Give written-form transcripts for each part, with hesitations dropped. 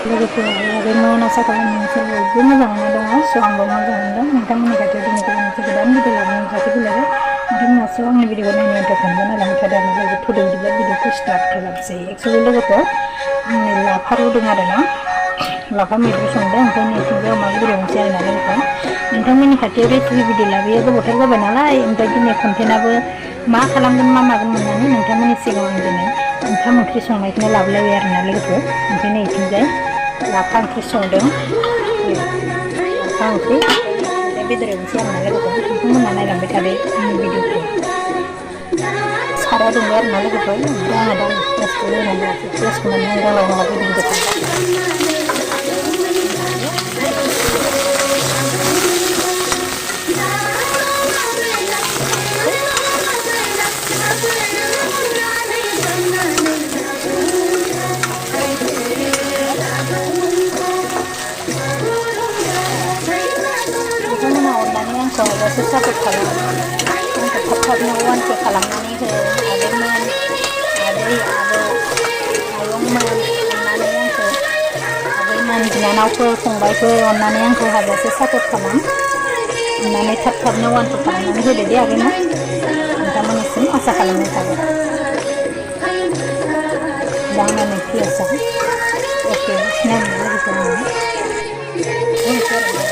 लोगोफोर आरो आसा खालामो नोंसोर बयबो मोजाङैनो दङ स' आंबो मोजाङैनो दं नोंथांमोननि खाथियाव दिनै गुबुन मोनसे गोदान भिडिअ लाबोनानै खाथि फैलायबाय नोंथांमोनासो आंनि भिडिअखौ नायनो इन्टारेस्ट मोनबाय नालाय ओंखायनो आं लोगो फुदुं बिदिब्ला भिडिअखौ स्टार्ट खालामसै एक्सुवेलि लोगोफोर आंनि लाफा रुदों आरो ना लाफा मैद्रु संदों ओंखायनो इथिंजाय अमा बेदर एवनोसै आरो ना लोगोफोर नोंथांमोननि खाथियाव रेसिपि भिडिअ लाबोयो गोबावथार जाबाय नालाय ओमफ्राय दिनै कन्टेन्टआबो मा खालामगोन मा मागोन मोननानै नोंथांमोननि सिगाङाव आं दिनै ओंखाम ओंख्रि संनायखौनो लाबोलायबाय आरो ना लोगोफोर ओंखायनो इथिंजाय लाफा ओंख्रि संदों लाफा ओंख्रि ओमफ्राय बेदर एवनोसै आरो ना लोगोफोर नोंथांमोना नायलांबाय थादो आंनि भिडिअखौ साराया दुंबाय आरो ना लोगोफोर ओमफ्राय आङो दा पियासखौ होनानै लासै पियासखौ माने आं गालाव गालाव गिदिर गिदिर नोंथांमोना अननानै आंखौ हाजासे सापर्ट खालाम आंखौ थाब थाबनो 1K खालामनानै हो आदैमोन आदै आबौ आयंमोन अननानै आंखौ आबैमोन बिनानावफोर फंबायफोर अननानै आंखौ हाजासे सापर्ट खालाम अननानै थाब थाबनो 1K खालामनानै होदो दे आगैमोन नोंथांमोननिसिम आसा खालामनाय थाबाय दा आंना नै पियासा अके नायनो लोगोफोर आङो होनोसै आरो ना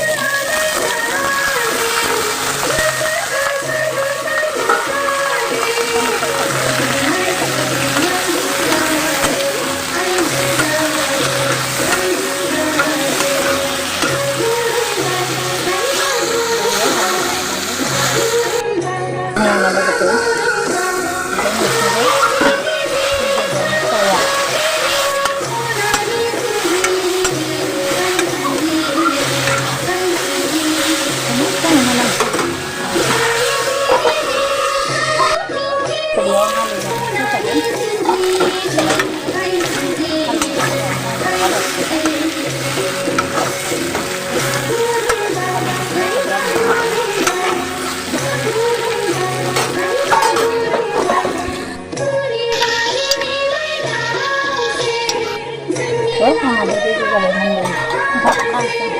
लोगोफोर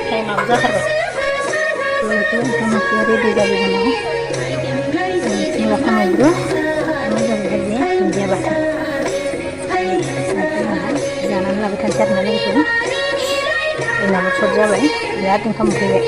टाइमाबो जाथारबाय ओंखाम ओंख्रिया रेडि जाबाय लाफा मैद्रु मोजां भाजि दुन्दिया बाथोन जानानै लाबाय थानोसै आरो ना लोगोफोर जोंनाबो सर्ट जाबाय बिराद ओंखाम उखैबाय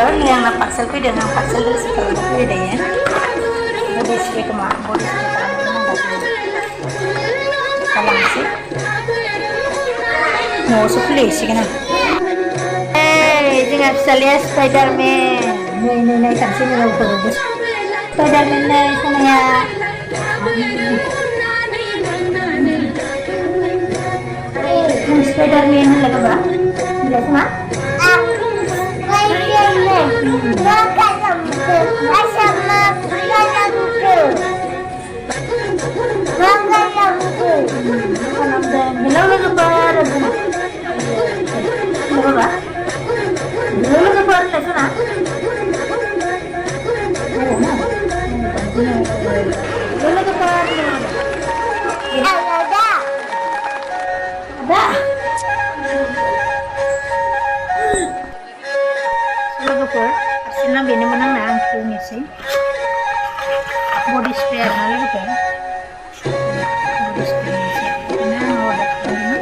ini yang parcel fitting yang parcel dari sekarang fitting ya body spray kemarin body spray kalau sih mau supli sih kan jangan bisa lihat Spiderman nih kan sini mau pergi Spiderman nih sana ya Spiderman lagi apa lihat mah Sila bini menang na ang sih body spray na lagi body spray na order ko na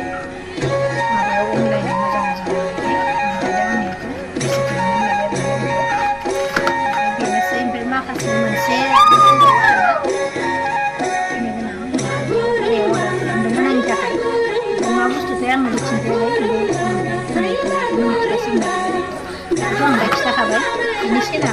online आं फिथा खाबाय बेनोसै ना